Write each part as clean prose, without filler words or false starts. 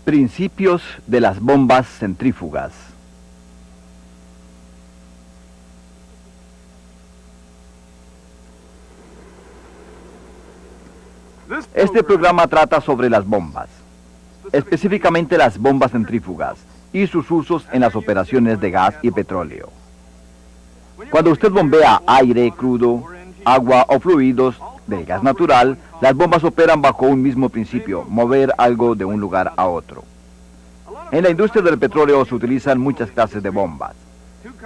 Principios de las bombas centrífugas. Este programa trata sobre las bombas, específicamente las bombas centrífugas y sus usos en las operaciones de gas y petróleo. Cuando usted bombea aire crudo, agua o fluidos de gas natural, las bombas operan bajo un mismo principio: mover algo de un lugar a otro. En la industria del petróleo se utilizan muchas clases de bombas.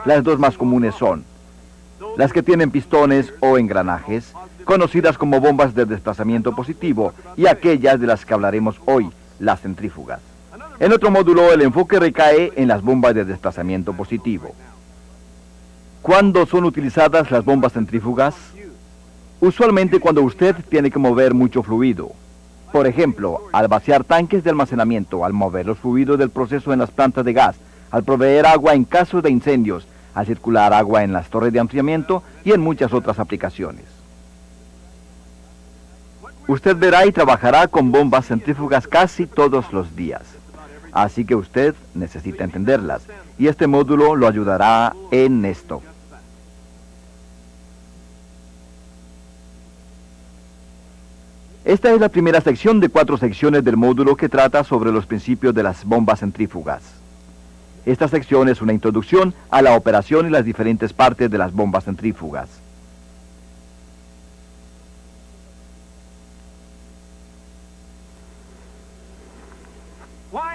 Las dos más comunes son las que tienen pistones o engranajes, conocidas como bombas de desplazamiento positivo, y aquellas de las que hablaremos hoy, las centrífugas. En otro módulo, el enfoque recae en las bombas de desplazamiento positivo. ¿Cuándo son utilizadas las bombas centrífugas? Usualmente cuando usted tiene que mover mucho fluido. Por ejemplo, al vaciar tanques de almacenamiento, al mover los fluidos del proceso en las plantas de gas, al proveer agua en caso de incendios, al circular agua en las torres de enfriamiento y en muchas otras aplicaciones. Usted verá y trabajará con bombas centrífugas casi todos los días. Así que usted necesita entenderlas, y este módulo lo ayudará en esto. Esta es la primera sección de 4 secciones del módulo que trata sobre los principios de las bombas centrífugas. Esta sección es una introducción a la operación y las diferentes partes de las bombas centrífugas.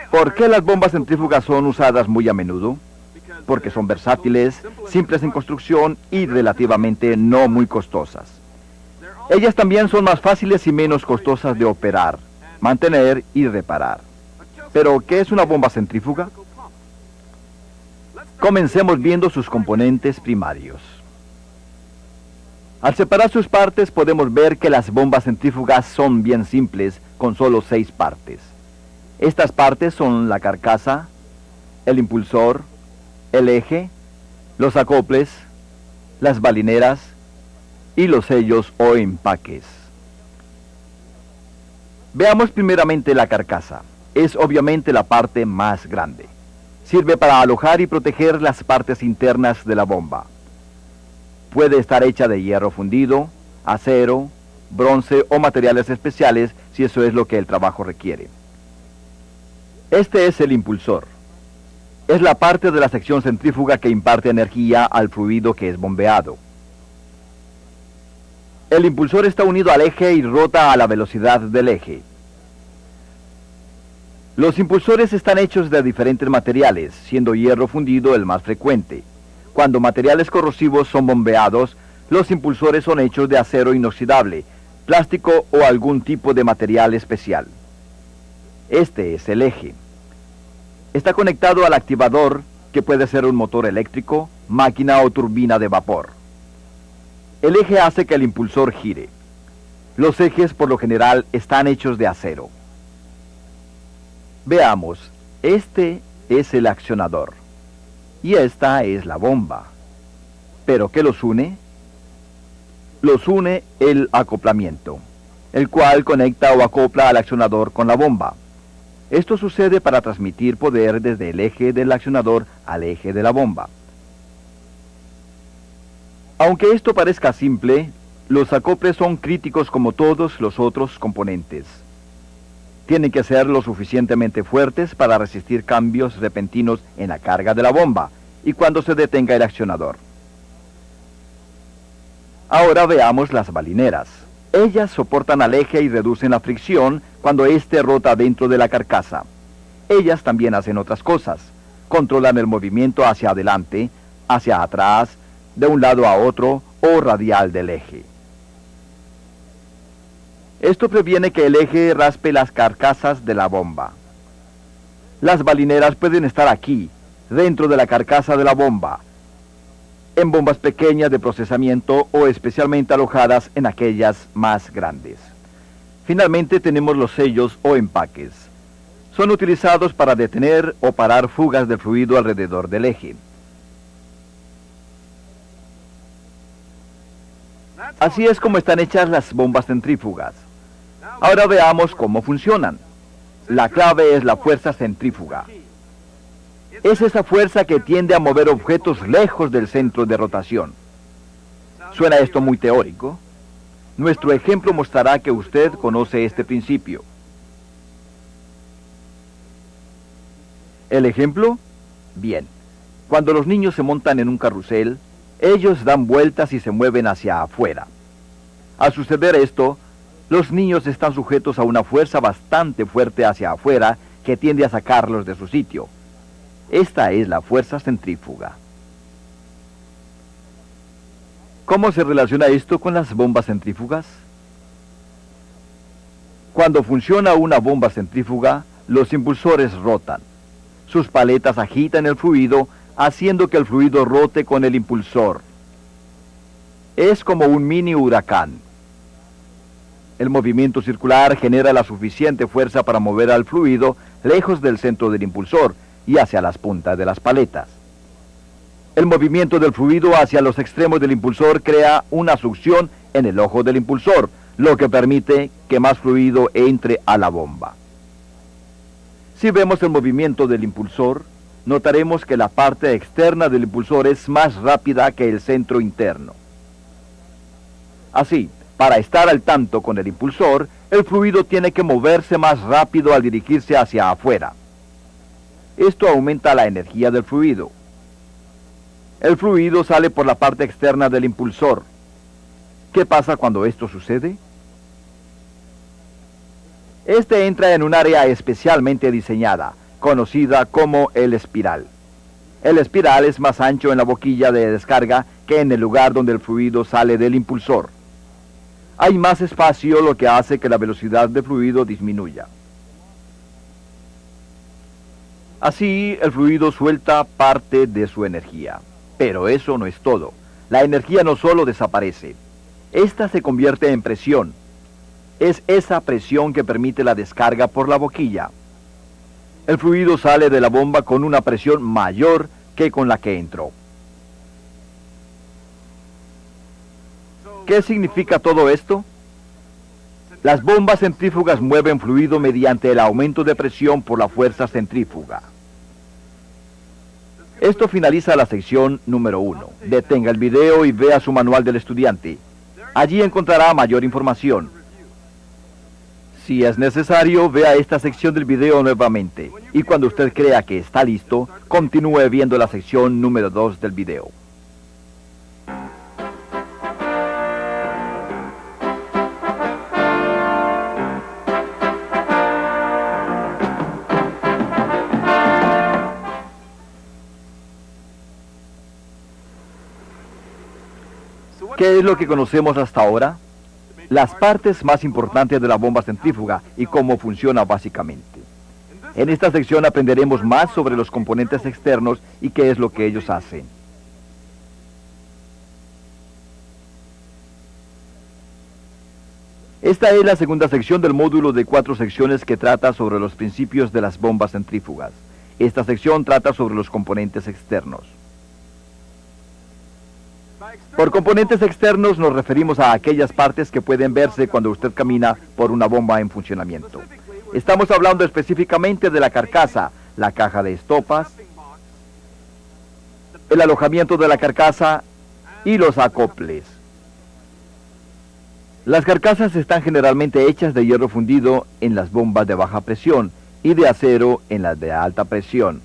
¿Por qué las bombas centrífugas son usadas muy a menudo? Porque son versátiles, simples en construcción y relativamente no muy costosas. Ellas también son más fáciles y menos costosas de operar, mantener y reparar. ¿Pero qué es una bomba centrífuga? Comencemos viendo sus componentes primarios. Al separar sus partes podemos ver que las bombas centrífugas son bien simples, con solo 6 partes. Estas partes son la carcasa, el impulsor, el eje, los acoples, las balineras y los sellos o empaques. Veamos primeramente la carcasa. Es obviamente la parte más grande. Sirve para alojar y proteger las partes internas de la bomba. Puede estar hecha de hierro fundido, acero, bronce o materiales especiales si eso es lo que el trabajo requiere. Este es el impulsor. Es la parte de la sección centrífuga que imparte energía al fluido que es bombeado. El impulsor está unido al eje y rota a la velocidad del eje. Los impulsores están hechos de diferentes materiales, siendo hierro fundido el más frecuente. Cuando materiales corrosivos son bombeados, los impulsores son hechos de acero inoxidable, plástico o algún tipo de material especial. Este es el eje. Está conectado al activador, que puede ser un motor eléctrico, máquina o turbina de vapor. El eje hace que el impulsor gire. Los ejes, por lo general, están hechos de acero. Veamos, este es el accionador. Y esta es la bomba. ¿Pero qué los une? Los une el acoplamiento, el cual conecta o acopla al accionador con la bomba. Esto sucede para transmitir poder desde el eje del accionador al eje de la bomba. Aunque esto parezca simple, los acoples son críticos como todos los otros componentes. Tienen que ser lo suficientemente fuertes para resistir cambios repentinos en la carga de la bomba y cuando se detenga el accionador. Ahora veamos las balineras. Ellas soportan al eje y reducen la fricción cuando éste rota dentro de la carcasa. Ellas también hacen otras cosas. Controlan el movimiento hacia adelante, hacia atrás, de un lado a otro o radial del eje. Esto previene que el eje raspe las carcasas de la bomba. Las balineras pueden estar aquí, dentro de la carcasa de la bomba, en bombas pequeñas de procesamiento o especialmente alojadas en aquellas más grandes. Finalmente tenemos los sellos o empaques. Son utilizados para detener o parar fugas de fluido alrededor del eje. Así es como están hechas las bombas centrífugas. Ahora veamos cómo funcionan. La clave es la fuerza centrífuga. Es esa fuerza que tiende a mover objetos lejos del centro de rotación. ¿Suena esto muy teórico? Nuestro ejemplo mostrará que usted conoce este principio. ¿El ejemplo? Bien. Cuando los niños se montan en un carrusel, ellos dan vueltas y se mueven hacia afuera. Al suceder esto, los niños están sujetos a una fuerza bastante fuerte hacia afuera que tiende a sacarlos de su sitio. Esta es la fuerza centrífuga. ¿Cómo se relaciona esto con las bombas centrífugas? Cuando funciona una bomba centrífuga, los impulsores rotan. Sus paletas agitan el fluido, haciendo que el fluido rote con el impulsor. Es como un mini huracán. El movimiento circular genera la suficiente fuerza para mover al fluido lejos del centro del impulsor y hacia las puntas de las paletas. El movimiento del fluido hacia los extremos del impulsor crea una succión en el ojo del impulsor, lo que permite que más fluido entre a la bomba. Si vemos el movimiento del impulsor, notaremos que la parte externa del impulsor es más rápida que el centro interno. Así, para estar al tanto con el impulsor, el fluido tiene que moverse más rápido al dirigirse hacia afuera. Esto aumenta la energía del fluido. El fluido sale por la parte externa del impulsor. ¿Qué pasa cuando esto sucede? Este entra en un área especialmente diseñada, conocida como el espiral. El espiral es más ancho en la boquilla de descarga que en el lugar donde el fluido sale del impulsor. Hay más espacio, lo que hace que la velocidad del fluido disminuya. Así, el fluido suelta parte de su energía. Pero eso no es todo. La energía no solo desaparece. Esta se convierte en presión. Es esa presión que permite la descarga por la boquilla. El fluido sale de la bomba con una presión mayor que con la que entró. ¿Qué significa todo esto? Las bombas centrífugas mueven fluido mediante el aumento de presión por la fuerza centrífuga. Esto finaliza la sección número 1. Detenga el video y vea su manual del estudiante. Allí encontrará mayor información. Si es necesario, vea esta sección del video nuevamente. Y cuando usted crea que está listo, continúe viendo la sección número 2 del video. ¿Qué es lo que conocemos hasta ahora? Las partes más importantes de la bomba centrífuga y cómo funciona básicamente. En esta sección aprenderemos más sobre los componentes externos y qué es lo que ellos hacen. Esta es la segunda sección del módulo de 4 secciones que trata sobre los principios de las bombas centrífugas. Esta sección trata sobre los componentes externos. Por componentes externos nos referimos a aquellas partes que pueden verse cuando usted camina por una bomba en funcionamiento. Estamos hablando específicamente de la carcasa, la caja de estopas, el alojamiento de la carcasa y los acoples. Las carcasas están generalmente hechas de hierro fundido en las bombas de baja presión y de acero en las de alta presión.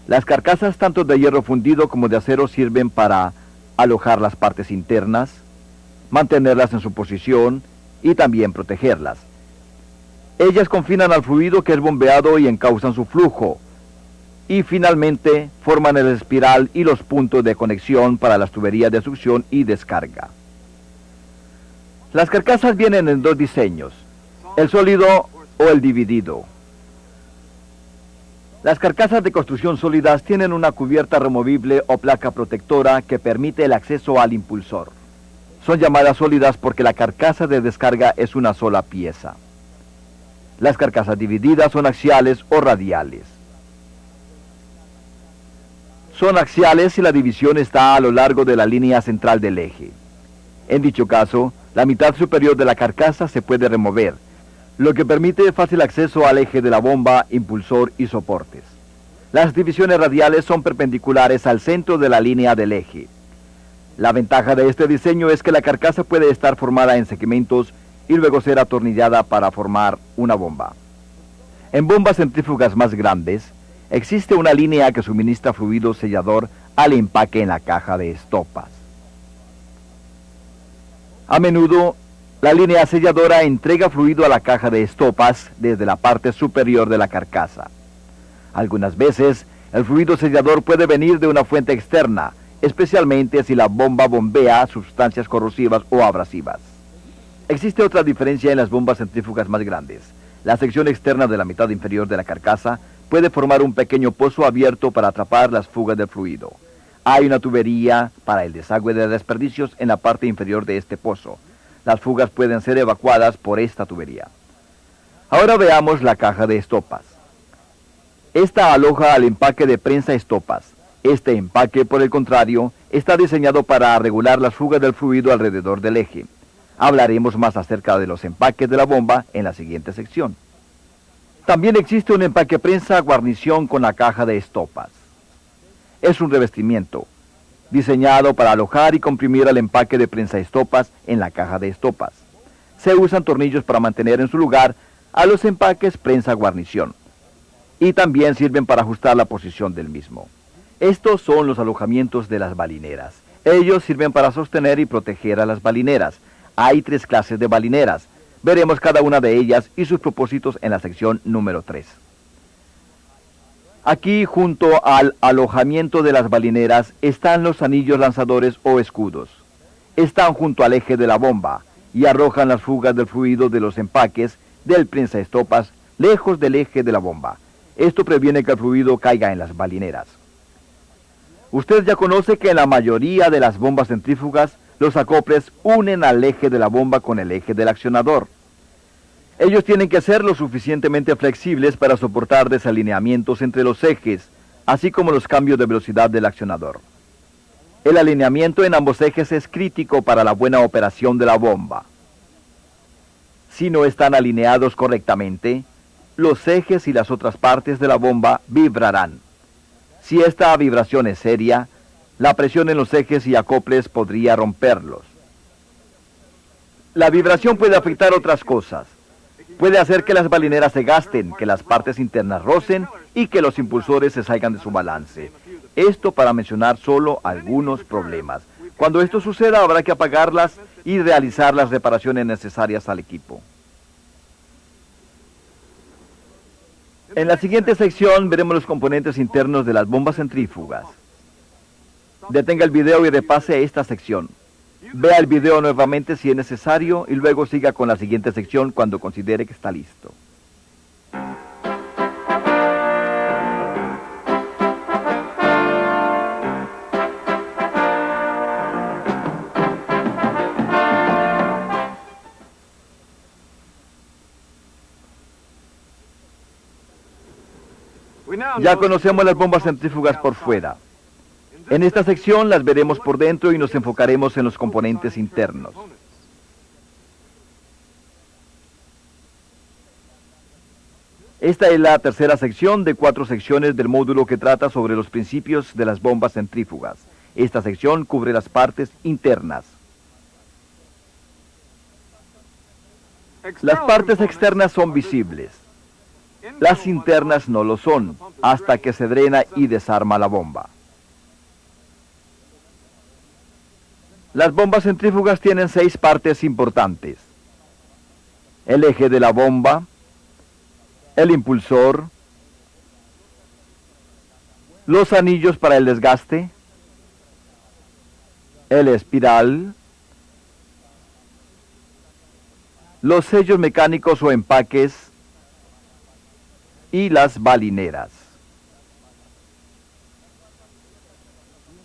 Las carcasas tanto de hierro fundido como de acero sirven para alojar las partes internas, mantenerlas en su posición y también protegerlas. Ellas confinan al fluido que es bombeado y encausan su flujo. Y finalmente forman el espiral y los puntos de conexión para las tuberías de succión y descarga. Las carcasas vienen en 2 diseños, el sólido o el dividido. Las carcasas de construcción sólidas tienen una cubierta removible o placa protectora que permite el acceso al impulsor. Son llamadas sólidas porque la carcasa de descarga es una sola pieza. Las carcasas divididas son axiales o radiales. Son axiales si la división está a lo largo de la línea central del eje. En dicho caso, la mitad superior de la carcasa se puede remover, lo que permite fácil acceso al eje de la bomba, impulsor y soportes. Las divisiones radiales son perpendiculares al centro de la línea del eje. La ventaja de este diseño es que la carcasa puede estar formada en segmentos y luego ser atornillada para formar una bomba. En bombas centrífugas más grandes, existe una línea que suministra fluido sellador al empaque en la caja de estopas. A menudo, la línea selladora entrega fluido a la caja de estopas desde la parte superior de la carcasa. Algunas veces, el fluido sellador puede venir de una fuente externa, especialmente si la bomba bombea sustancias corrosivas o abrasivas. Existe otra diferencia en las bombas centrífugas más grandes. La sección externa de la mitad inferior de la carcasa puede formar un pequeño pozo abierto para atrapar las fugas de fluido. Hay una tubería para el desagüe de desperdicios en la parte inferior de este pozo. Las fugas pueden ser evacuadas por esta tubería. Ahora veamos la caja de estopas. Esta aloja al empaque de prensa estopas. Este empaque, por el contrario, está diseñado para regular las fugas del fluido alrededor del eje. Hablaremos más acerca de los empaques de la bomba en la siguiente sección. También existe un empaque prensa guarnición con la caja de estopas. Es un revestimiento diseñado para alojar y comprimir el empaque de prensa estopas en la caja de estopas. Se usan tornillos para mantener en su lugar a los empaques prensa guarnición y también sirven para ajustar la posición del mismo. Estos son los alojamientos de las balineras. Ellos sirven para sostener y proteger a las balineras. Hay 3 clases de balineras. Veremos cada una de ellas y sus propósitos en la sección número 3. Aquí, junto al alojamiento de las balineras, están los anillos lanzadores o escudos. Están junto al eje de la bomba y arrojan las fugas del fluido de los empaques del prensaestopas lejos del eje de la bomba. Esto previene que el fluido caiga en las balineras. Usted ya conoce que en la mayoría de las bombas centrífugas, los acoples unen al eje de la bomba con el eje del accionador. Ellos tienen que ser lo suficientemente flexibles para soportar desalineamientos entre los ejes, así como los cambios de velocidad del accionador. El alineamiento en ambos ejes es crítico para la buena operación de la bomba. Si no están alineados correctamente, los ejes y las otras partes de la bomba vibrarán. Si esta vibración es seria, la presión en los ejes y acoples podría romperlos. La vibración puede afectar otras cosas. Puede hacer que las balineras se gasten, que las partes internas rocen y que los impulsores se salgan de su balance. Esto para mencionar solo algunos problemas. Cuando esto suceda, habrá que apagarlas y realizar las reparaciones necesarias al equipo. En la siguiente sección veremos los componentes internos de las bombas centrífugas. Detenga el video y repase esta sección. Vea el video nuevamente si es necesario y luego siga con la siguiente sección cuando considere que está listo. Ya conocemos las bombas centrífugas por fuera. En esta sección las veremos por dentro y nos enfocaremos en los componentes internos. Esta es la tercera sección de 4 secciones del módulo que trata sobre los principios de las bombas centrífugas. Esta sección cubre las partes internas. Las partes externas son visibles. Las internas no lo son, hasta que se drena y desarma la bomba. Las bombas centrífugas tienen 6 partes importantes: el eje de la bomba, el impulsor, los anillos para el desgaste, el espiral, los sellos mecánicos o empaques y las balineras.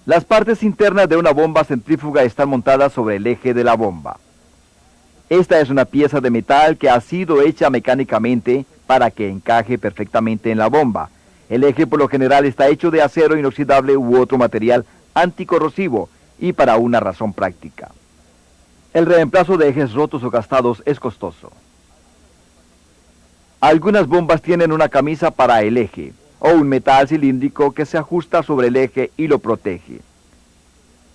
Las partes internas de una bomba centrífuga están montadas sobre el eje de la bomba. Esta es una pieza de metal que ha sido hecha mecánicamente para que encaje perfectamente en la bomba. El eje por lo general está hecho de acero inoxidable u otro material anticorrosivo y para una razón práctica. El reemplazo de ejes rotos o gastados es costoso. Algunas bombas tienen una camisa para el eje, o un metal cilíndrico que se ajusta sobre el eje y lo protege.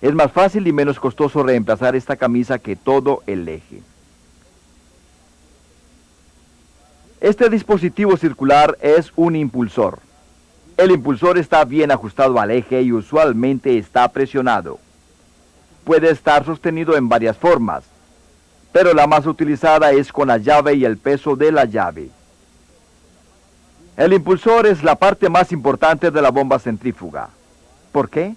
Es más fácil y menos costoso reemplazar esta camisa que todo el eje. Este dispositivo circular es un impulsor. El impulsor está bien ajustado al eje y usualmente está presionado. Puede estar sostenido en varias formas, pero la más utilizada es con la llave y el peso de la llave. El impulsor es la parte más importante de la bomba centrífuga. ¿Por qué?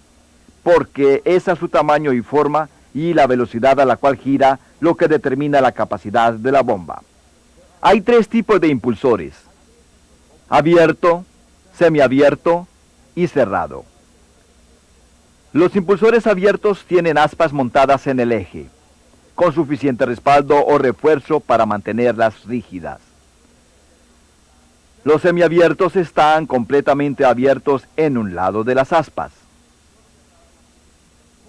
Porque es a su tamaño y forma y la velocidad a la cual gira lo que determina la capacidad de la bomba. Hay tres tipos de impulsores: abierto, semiabierto y cerrado. Los impulsores abiertos tienen aspas montadas en el eje, con suficiente respaldo o refuerzo para mantenerlas rígidas. Los semiabiertos están completamente abiertos en un lado de las aspas.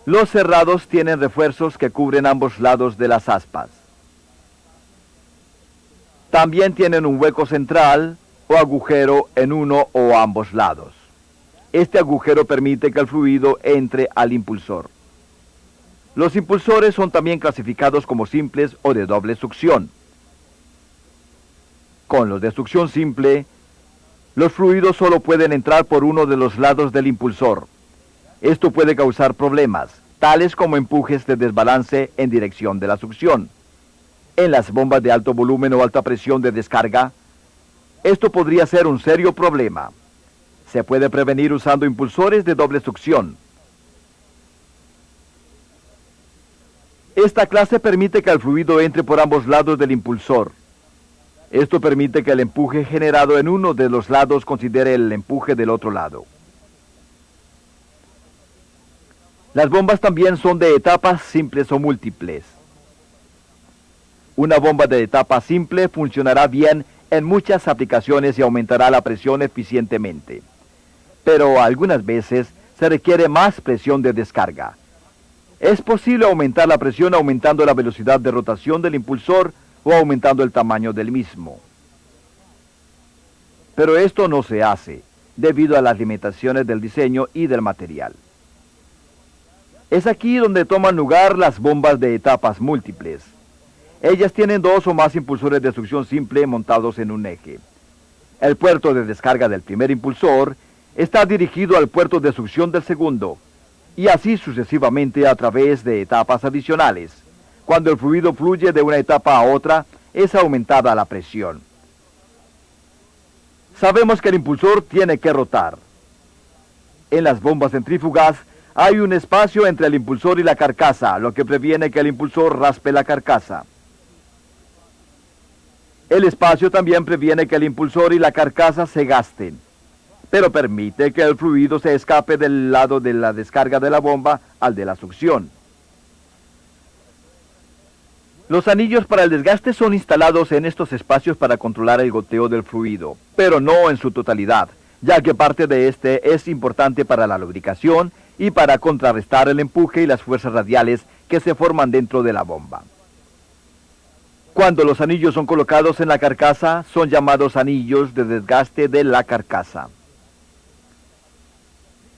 Los cerrados tienen refuerzos que cubren ambos lados de las aspas. También tienen un hueco central o agujero en uno o ambos lados. Este agujero permite que el fluido entre al impulsor. Los impulsores son también clasificados como simples o de doble succión. Con los de succión simple, los fluidos solo pueden entrar por uno de los lados del impulsor. Esto puede causar problemas, tales como empujes de desbalance en dirección de la succión. En las bombas de alto volumen o alta presión de descarga, esto podría ser un serio problema. Se puede prevenir usando impulsores de doble succión. Esta clase permite que el fluido entre por ambos lados del impulsor. Esto permite que el empuje generado en uno de los lados considere el empuje del otro lado. Las bombas también son de etapas simples o múltiples. Una bomba de etapa simple funcionará bien en muchas aplicaciones y aumentará la presión eficientemente. Pero algunas veces se requiere más presión de descarga. Es posible aumentar la presión aumentando la velocidad de rotación del impulsor o aumentando el tamaño del mismo. Pero esto no se hace, debido a las limitaciones del diseño y del material. Es aquí donde toman lugar las bombas de etapas múltiples. Ellas tienen dos o más impulsores de succión simple montados en un eje. El puerto de descarga del primer impulsor está dirigido al puerto de succión del segundo, y así sucesivamente a través de etapas adicionales. Cuando el fluido fluye de una etapa a otra, es aumentada la presión. Sabemos que el impulsor tiene que rotar. En las bombas centrífugas hay un espacio entre el impulsor y la carcasa, lo que previene que el impulsor raspe la carcasa. El espacio también previene que el impulsor y la carcasa se gasten, pero permite que el fluido se escape del lado de la descarga de la bomba al de la succión. Los anillos para el desgaste son instalados en estos espacios para controlar el goteo del fluido, pero no en su totalidad, ya que parte de este es importante para la lubricación y para contrarrestar el empuje y las fuerzas radiales que se forman dentro de la bomba. Cuando los anillos son colocados en la carcasa, son llamados anillos de desgaste de la carcasa.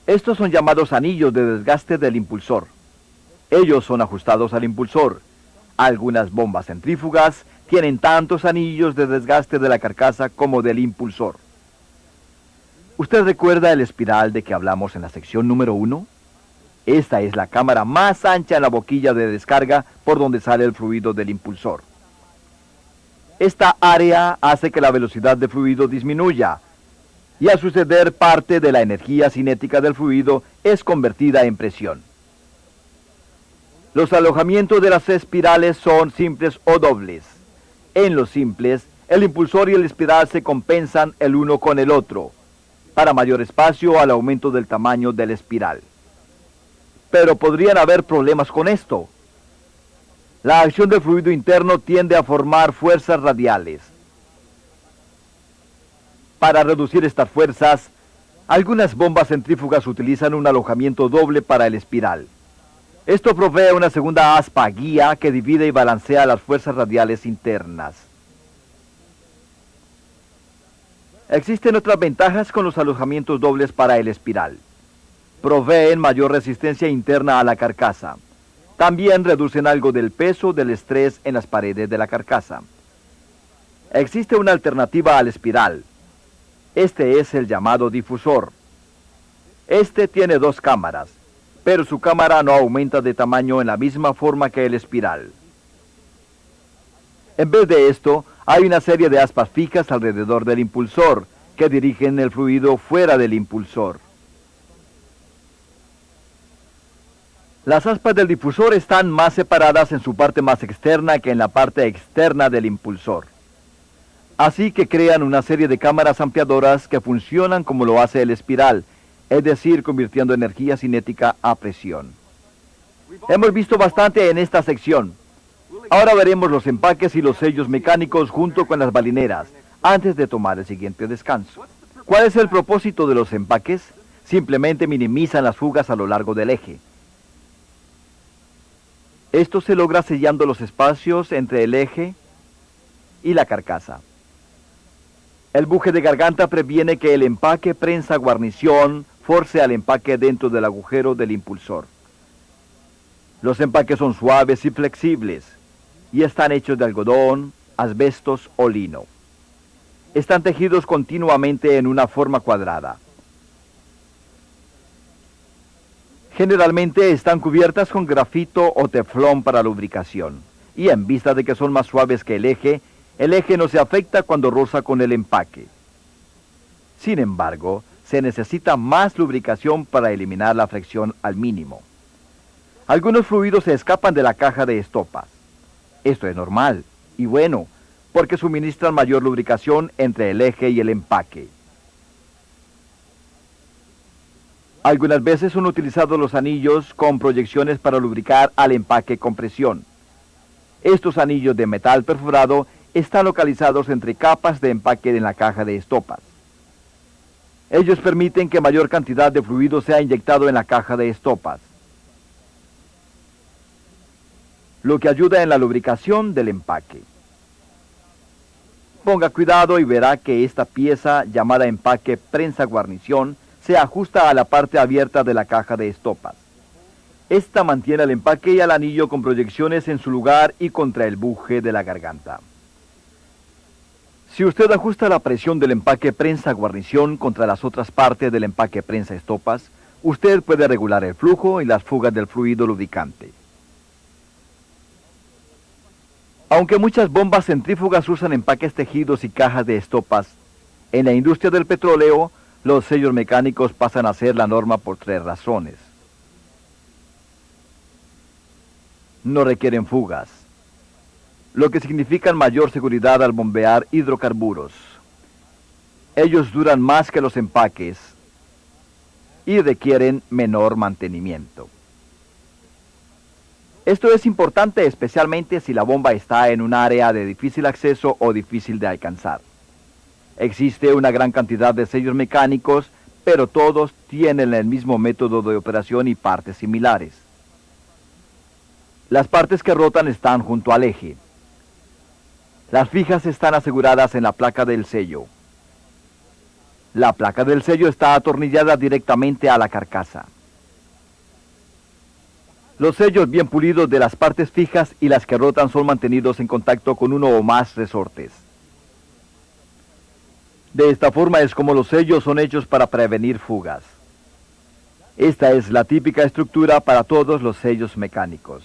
Estos son llamados anillos de desgaste del impulsor. Ellos son ajustados al impulsor. Algunas bombas centrífugas tienen tantos anillos de desgaste de la carcasa como del impulsor. ¿Usted recuerda el espiral de que hablamos en la sección número 1? Esta es la cámara más ancha en la boquilla de descarga por donde sale el fluido del impulsor. Esta área hace que la velocidad de fluido disminuya, y al suceder parte de la energía cinética del fluido es convertida en presión. Los alojamientos de las espirales son simples o dobles. En los simples, el impulsor y el espiral se compensan el uno con el otro, para mayor espacio al aumento del tamaño del espiral. Pero podrían haber problemas con esto. La acción del fluido interno tiende a formar fuerzas radiales. Para reducir estas fuerzas, algunas bombas centrífugas utilizan un alojamiento doble para el espiral. Esto provee una segunda aspa guía que divide y balancea las fuerzas radiales internas. Existen otras ventajas con los alojamientos dobles para el espiral. Proveen mayor resistencia interna a la carcasa. También reducen algo del peso del estrés en las paredes de la carcasa. Existe una alternativa al espiral. Este es el llamado difusor. Este tiene dos cámaras, pero su cámara no aumenta de tamaño en la misma forma que el espiral. En vez de esto, hay una serie de aspas fijas alrededor del impulsor, que dirigen el fluido fuera del impulsor. Las aspas del difusor están más separadas en su parte más externa que en la parte externa del impulsor. Así que crean una serie de cámaras ampliadoras que funcionan como lo hace el espiral, es decir, convirtiendo energía cinética a presión. Hemos visto bastante en esta sección. Ahora veremos los empaques y los sellos mecánicos junto con las balineras, antes de tomar el siguiente descanso. ¿Cuál es el propósito de los empaques? Simplemente minimizan las fugas a lo largo del eje. Esto se logra sellando los espacios entre el eje y la carcasa. El buje de garganta previene que el empaque prensa-guarnición force al empaque dentro del agujero del impulsor. Los empaques son suaves y flexibles, y están hechos de algodón, asbestos o lino. Están tejidos continuamente en una forma cuadrada. Generalmente están cubiertas con grafito o teflón para lubricación, y en vista de que son más suaves que el eje no se afecta cuando roza con el empaque. Sin embargo, se necesita más lubricación para eliminar la fricción al mínimo. Algunos fluidos se escapan de la caja de estopas. Esto es normal y bueno, porque suministran mayor lubricación entre el eje y el empaque. Algunas veces son utilizados los anillos con proyecciones para lubricar al empaque con presión. Estos anillos de metal perforado están localizados entre capas de empaque en la caja de estopas. Ellos permiten que mayor cantidad de fluido sea inyectado en la caja de estopas, lo que ayuda en la lubricación del empaque. Ponga cuidado y verá que esta pieza, llamada empaque prensa-guarnición, se ajusta a la parte abierta de la caja de estopas. Esta mantiene el empaque y el anillo con proyecciones en su lugar y contra el buje de la garganta. Si usted ajusta la presión del empaque prensa-guarnición contra las otras partes del empaque prensa-estopas, usted puede regular el flujo y las fugas del fluido lubricante. Aunque muchas bombas centrífugas usan empaques tejidos y cajas de estopas, en la industria del petróleo, los sellos mecánicos pasan a ser la norma por 3 razones. No requieren fugas, lo que significa mayor seguridad al bombear hidrocarburos. Ellos duran más que los empaques y requieren menor mantenimiento. Esto es importante especialmente si la bomba está en un área de difícil acceso o difícil de alcanzar. Existe una gran cantidad de sellos mecánicos, pero todos tienen el mismo método de operación y partes similares. Las partes que rotan están junto al eje. Las fijas están aseguradas en la placa del sello. La placa del sello está atornillada directamente a la carcasa. Los sellos bien pulidos de las partes fijas y las que rotan son mantenidos en contacto con uno o más resortes. De esta forma es como los sellos son hechos para prevenir fugas. Esta es la típica estructura para todos los sellos mecánicos.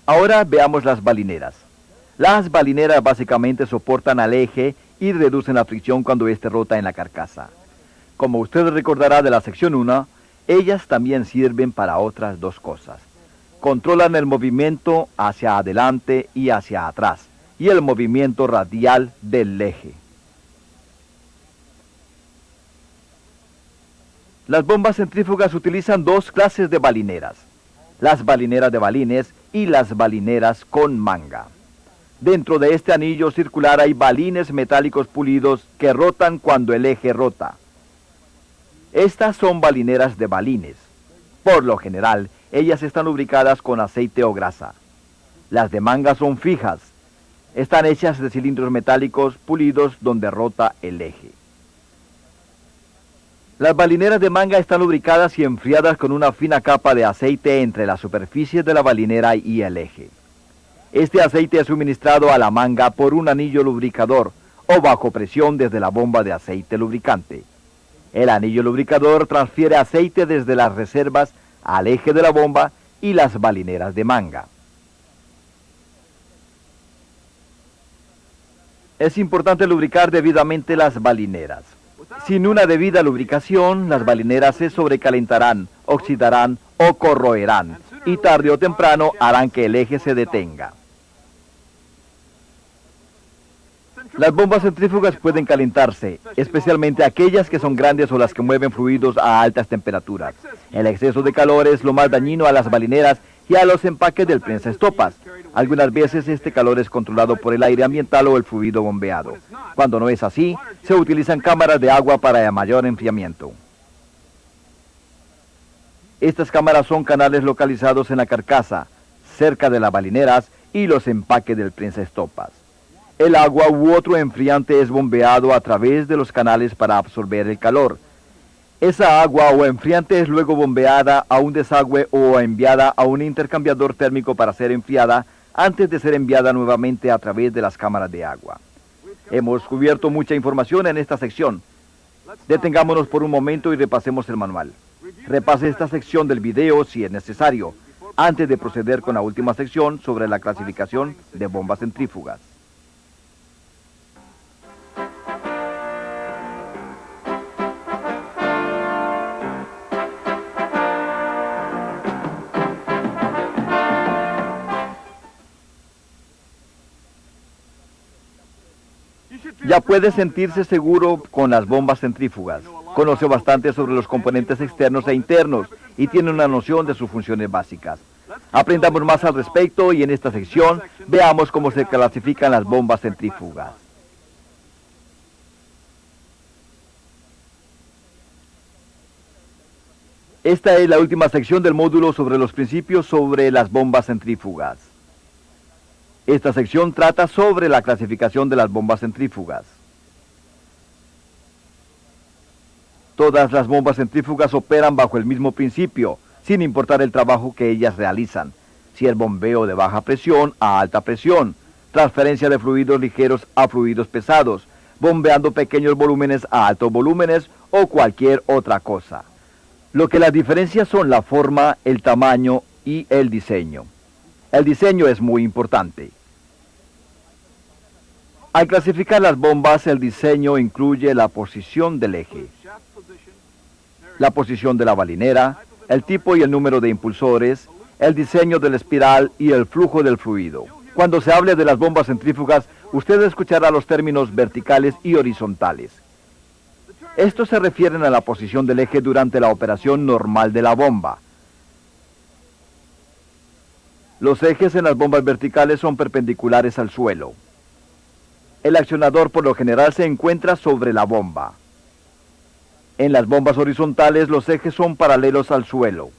Ahora veamos las balineras. Las balineras básicamente soportan al eje y reducen la fricción cuando éste rota en la carcasa. Como usted recordará de la sección 1, ellas también sirven para otras 2 cosas. Controlan el movimiento hacia adelante y hacia atrás, y el movimiento radial del eje. Las bombas centrífugas utilizan 2 clases de balineras: las balineras de balines y las balineras con manga. Dentro de este anillo circular hay balines metálicos pulidos que rotan cuando el eje rota. Estas son balineras de balines. Por lo general, ellas están lubricadas con aceite o grasa. Las de manga son fijas. Están hechas de cilindros metálicos pulidos donde rota el eje. Las balineras de manga están lubricadas y enfriadas con una fina capa de aceite entre la superficie de la balinera y el eje. Este aceite es suministrado a la manga por un anillo lubricador o bajo presión desde la bomba de aceite lubricante. El anillo lubricador transfiere aceite desde las reservas al eje de la bomba y las balineras de manga. Es importante lubricar debidamente las balineras. Sin una debida lubricación, las balineras se sobrecalentarán, oxidarán o corroerán, y tarde o temprano harán que el eje se detenga. Las bombas centrífugas pueden calentarse, especialmente aquellas que son grandes o las que mueven fluidos a altas temperaturas. El exceso de calor es lo más dañino a las balineras y a los empaques del prensaestopas. Algunas veces este calor es controlado por el aire ambiental o el fluido bombeado. Cuando no es así, se utilizan cámaras de agua para mayor enfriamiento. Estas cámaras son canales localizados en la carcasa, cerca de las balineras y los empaques del prensaestopas. El agua u otro enfriante es bombeado a través de los canales para absorber el calor. Esa agua o enfriante es luego bombeada a un desagüe o enviada a un intercambiador térmico para ser enfriada antes de ser enviada nuevamente a través de las cámaras de agua. Hemos cubierto mucha información en esta sección. Detengámonos por un momento y repasemos el manual. Repase esta sección del video si es necesario, antes de proceder con la última sección sobre la clasificación de bombas centrífugas. Ya puede sentirse seguro con las bombas centrífugas. Conoce bastante sobre los componentes externos e internos y tiene una noción de sus funciones básicas. Aprendamos más al respecto y en esta sección veamos cómo se clasifican las bombas centrífugas. Esta es la última sección del módulo sobre los principios sobre las bombas centrífugas. Esta sección trata sobre la clasificación de las bombas centrífugas. Todas las bombas centrífugas operan bajo el mismo principio, sin importar el trabajo que ellas realizan, si es bombeo de baja presión a alta presión, transferencia de fluidos ligeros a fluidos pesados, bombeando pequeños volúmenes a altos volúmenes o cualquier otra cosa. Lo que las diferencia son la forma, el tamaño y el diseño. El diseño es muy importante. Al clasificar las bombas, el diseño incluye la posición del eje, la posición de la balinera, el tipo y el número de impulsores, el diseño de la espiral y el flujo del fluido. Cuando se hable de las bombas centrífugas, usted escuchará los términos verticales y horizontales. Estos se refieren a la posición del eje durante la operación normal de la bomba. Los ejes en las bombas verticales son perpendiculares al suelo. El accionador por lo general se encuentra sobre la bomba. En las bombas horizontales los ejes son paralelos al suelo.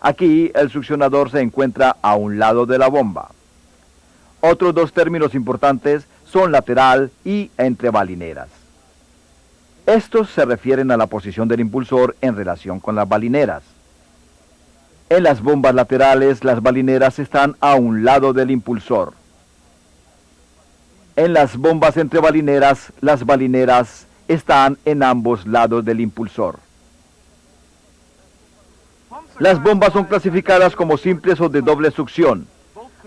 Aquí el succionador se encuentra a un lado de la bomba. Otros dos términos importantes son lateral y entre balineras. Estos se refieren a la posición del impulsor en relación con las balineras. En las bombas laterales, las balineras están a un lado del impulsor. En las bombas entre balineras, las balineras están en ambos lados del impulsor. Las bombas son clasificadas como simples o de doble succión.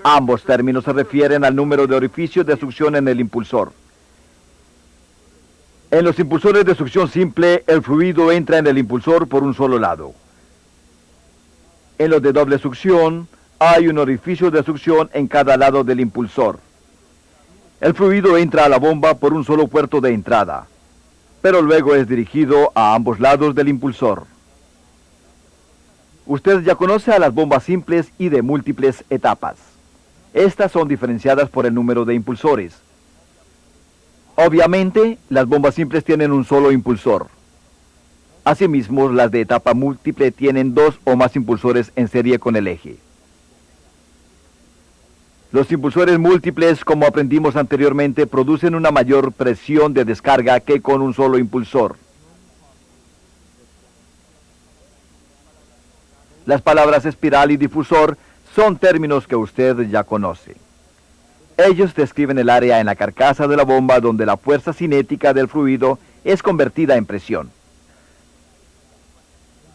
Ambos términos se refieren al número de orificios de succión en el impulsor. En los impulsores de succión simple, el fluido entra en el impulsor por un solo lado. En los de doble succión, hay un orificio de succión en cada lado del impulsor. El fluido entra a la bomba por un solo puerto de entrada, pero luego es dirigido a ambos lados del impulsor. Usted ya conoce a las bombas simples y de múltiples etapas. Estas son diferenciadas por el número de impulsores. Obviamente, las bombas simples tienen un solo impulsor. Asimismo, las de etapa múltiple tienen dos o más impulsores en serie con el eje. Los impulsores múltiples, como aprendimos anteriormente, producen una mayor presión de descarga que con un solo impulsor. Las palabras espiral y difusor son términos que usted ya conoce. Ellos describen el área en la carcasa de la bomba donde la fuerza cinética del fluido es convertida en presión.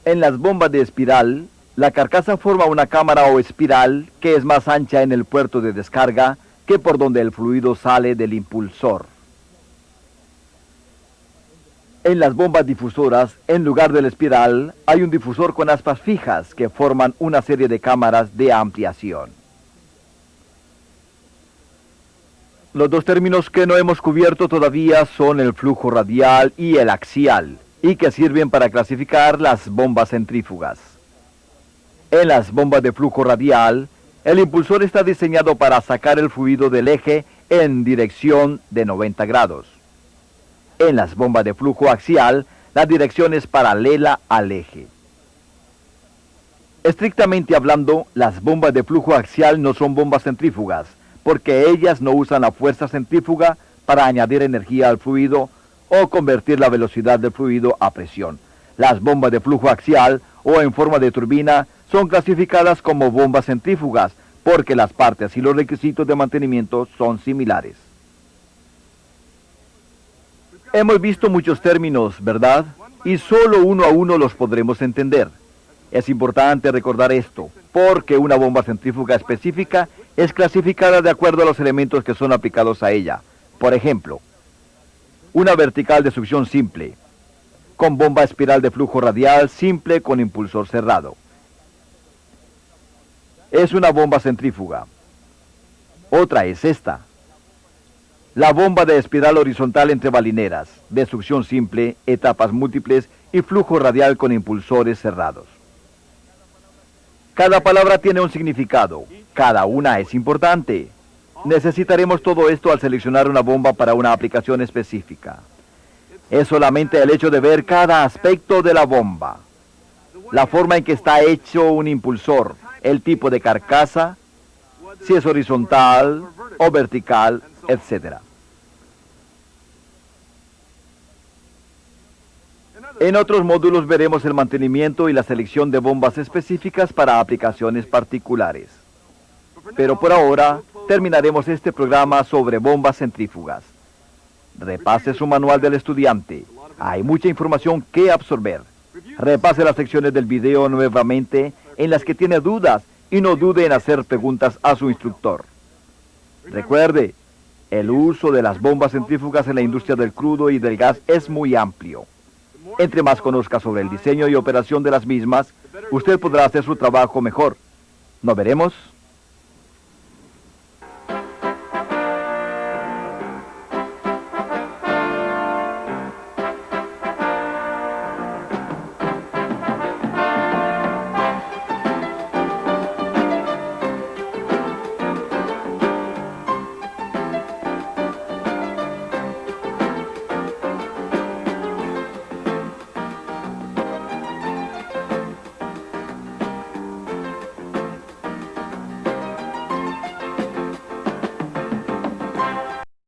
En las bombas de espiral, la carcasa forma una cámara o espiral que es más ancha en el puerto de descarga que por donde el fluido sale del impulsor. En las bombas difusoras, en lugar del espiral, hay un difusor con aspas fijas que forman una serie de cámaras de ampliación. Los dos términos que no hemos cubierto todavía son el flujo radial y el axial, y que sirven para clasificar las bombas centrífugas. En las bombas de flujo radial, el impulsor está diseñado para sacar el fluido del eje en dirección de 90 grados. En las bombas de flujo axial, la dirección es paralela al eje. Estrictamente hablando, las bombas de flujo axial no son bombas centrífugas, porque ellas no usan la fuerza centrífuga para añadir energía al fluido o convertir la velocidad del fluido a presión. Las bombas de flujo axial o en forma de turbina son clasificadas como bombas centrífugas porque las partes y los requisitos de mantenimiento son similares. Hemos visto muchos términos, ¿verdad? Y solo uno a uno los podremos entender. Es importante recordar esto, porque una bomba centrífuga específica es clasificada de acuerdo a los elementos que son aplicados a ella. Por ejemplo, una vertical de succión simple, con bomba espiral de flujo radial simple con impulsor cerrado. Es una bomba centrífuga. Otra es esta. La bomba de espiral horizontal entre balineras, de succión simple, etapas múltiples y flujo radial con impulsores cerrados. Cada palabra tiene un significado. Cada una es importante. Necesitaremos todo esto al seleccionar una bomba para una aplicación específica. Es solamente el hecho de ver cada aspecto de la bomba. La forma en que está hecho un impulsor, el tipo de carcasa, si es horizontal o vertical, etc. En otros módulos veremos el mantenimiento y la selección de bombas específicas para aplicaciones particulares. Pero por ahora, terminaremos este programa sobre bombas centrífugas. Repase su manual del estudiante. Hay mucha información que absorber. Repase las secciones del video nuevamente en las que tiene dudas y no dude en hacer preguntas a su instructor. Recuerde, el uso de las bombas centrífugas en la industria del crudo y del gas es muy amplio. Entre más conozca sobre el diseño y operación de las mismas, usted podrá hacer su trabajo mejor. ¿Nos veremos?